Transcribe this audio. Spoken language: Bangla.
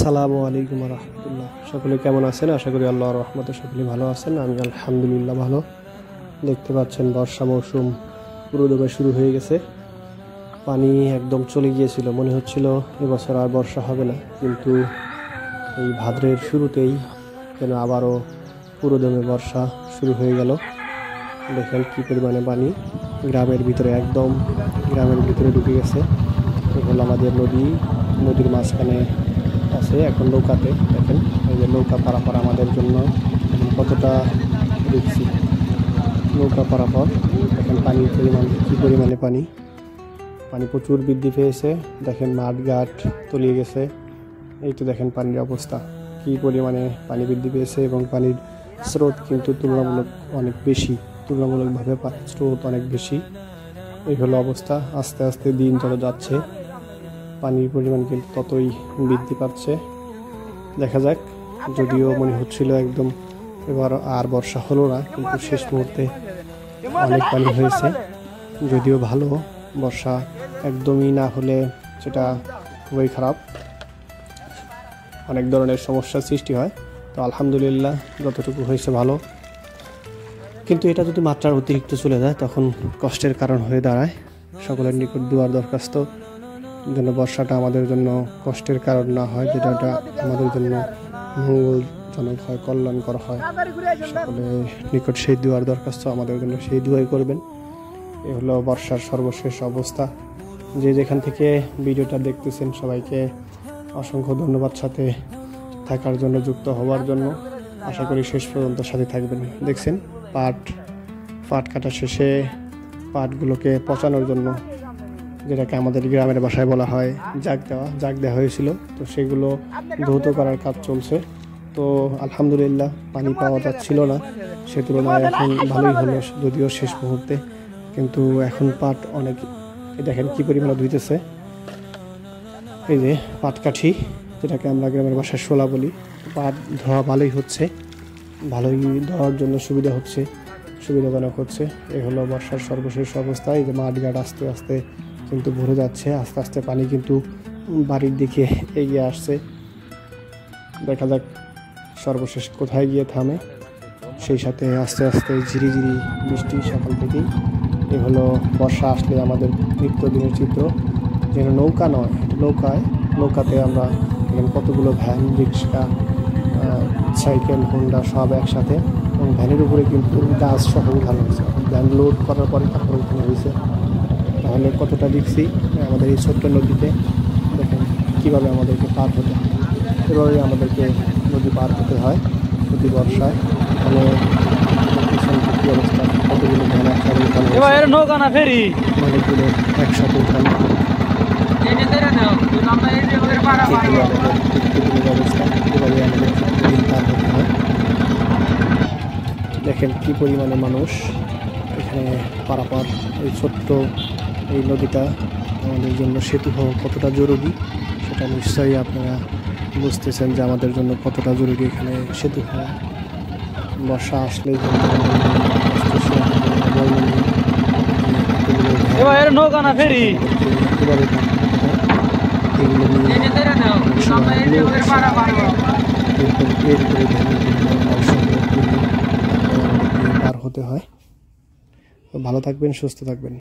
আসসালামু আলাইকুম রহমতুল্লাহ। সকলে কেমন আছেন? আশা করি আল্লাহর রহমতে সকলে ভালো আছেন। আমি আলহামদুলিল্লাহ ভালো। দেখতে পাচ্ছেন বর্ষা মৌসুম পুরোদমে শুরু হয়ে গেছে। পানি একদম চলে গিয়েছিল, মনে হচ্ছিল এবছর আর বর্ষা হবে না, কিন্তু এই ভাদ্রের শুরুতেই যেন আবারও পুরোদমে বর্ষা শুরু হয়ে গেল। দেখেন কি পরিমাণে পানি গ্রামের ভিতরে, একদম গ্রামের ভিতরে ঢুকে গেছে। এগুলো আমাদের নদীর মাঝখানে আছে এখন নৌকাতে। দেখেন এই যে নৌকা পারাপার আমাদের জন্য কতটা দেখছি। নৌকা পারাপার দেখেন পানির পরিমাণ, কী পরিমাণে পানি প্রচুর বৃদ্ধি পেয়েছে। দেখেন মাঠ ঘাট তলিয়ে গেছে। এই তো দেখেন পানির অবস্থা, কী পরিমাণে পানি বৃদ্ধি পেয়েছে, এবং পানির স্রোত কিন্তু তুলনামূলকভাবে স্রোত অনেক বেশি। এই হলো অবস্থা। আস্তে আস্তে দিন যত যাচ্ছে পানির পরিমাণ কিন্তু ততই বৃদ্ধি পাচ্ছে। দেখা যাক, যদিও মনে হচ্ছিল একদম এবার আর বর্ষা হলো না, কিন্তু শেষ মুহূর্তে অনেক পানি হয়েছে। যদিও ভালো, বর্ষা একদমই না হলে সেটা খুবই খারাপ, অনেক ধরনের সমস্যার সৃষ্টি হয়। তো আলহামদুলিল্লাহ যতটুকু হয়েছে ভালো, কিন্তু এটা যদি মাত্রার অতিরিক্ত চলে যায় তখন কষ্টের কারণ হয়ে দাঁড়ায়। সকলের নিকট দুয়ার দরখাস্ত যেন বর্ষাটা আমাদের জন্য কষ্টের কারণ না হয়, যেটা আমাদের জন্য মঙ্গলজনক হয়, কল্যাণকর হয়। সকলের নিকট সেই দুয়ার দরখাস্ত, আমাদের জন্য সেই দুয়াই করবেন। এ হলো বর্ষার সর্বশেষ অবস্থা। যে যেখান থেকে ভিডিওটা দেখতেছেন সবাইকে অসংখ্য ধন্যবাদ সাথে থাকার জন্য, যুক্ত হওয়ার জন্য। আশা করি শেষ পর্যন্ত সাথে থাকবেন। দেখছেন পাট কাটা শেষে পাটগুলোকে পচানোর জন্য, যেটাকে আমাদের গ্রামের ভাষায় বলা হয় জাগ দেওয়া হয়েছিল, তো সেগুলো ধৌত করার কাজ চলছে। তো আলহামদুলিল্লাহ পানি পাওয়া যাচ্ছিল না, সে তুলনায় এখন ভালোই হলো, যদিও শেষ মুহূর্তে। কিন্তু এখন পাট অনেক, দেখেন কি পরিমাণে ধুইতেছে। এই যে পাটকাঠি, যেটাকে আমরা গ্রামের ভাষায় শোলা বলি, পাট ধোয়া ভালোই হচ্ছে, ভালোই ধোয়ার জন্য সুবিধাজনক হচ্ছে। এই হলো বর্ষার সর্বশেষ অবস্থা। এই যে মাঠঘাট আস্তে আস্তে কিন্তু ভরে যাচ্ছে, আস্তে আস্তে পানি কিন্তু বাড়ির দিকে এগিয়ে আসছে। দেখা যাক সর্বশেষ কোথায় গিয়ে থামে। সেই সাথে আস্তে আস্তে ঝিরিঝিরি বৃষ্টি সকাল থেকেই। এ হলো বর্ষা আসলে আমাদের নিত্যদিনের চিত্র। যেন নৌকা নয়, নৌকাতে আমরা কতগুলো ভ্যান, রিক্সা, সাইকেল, হোন্ডা সব একসাথে, এবং ভ্যানের উপরে কিন্তু গাছ সহ উঠানো হয়েছে। ভ্যান লোড করার পরে তারপরে উঠানো হয়েছে। তাহলে কতটা দেখছি আমাদের এই ছোট্ট নদীতে। দেখেন কীভাবে আমাদেরকে পার হতে হয়, এভাবেই আমাদেরকে নদী পার হতে হয় প্রতি বর্ষায়। মানে কী অবস্থা, কতগুলো ভ্যান একসাথে উঠানো, অনেকগুলো একসাথে উঠানো। দেখেন কি পরিমাণে মানুষ এখানে পারাপার। এই ছোট্ট এই নদীটা আমাদের জন্য সেতু হওয়া কতটা জরুরি, সেটা নিশ্চয়ই আপনারা বুঝতেছেন যে আমাদের জন্য কতটা জরুরি এখানে সেতু হওয়া। বর্ষা আসলেই পার হতে হয়। ভালো থাকবেন, সুস্থ থাকবেন।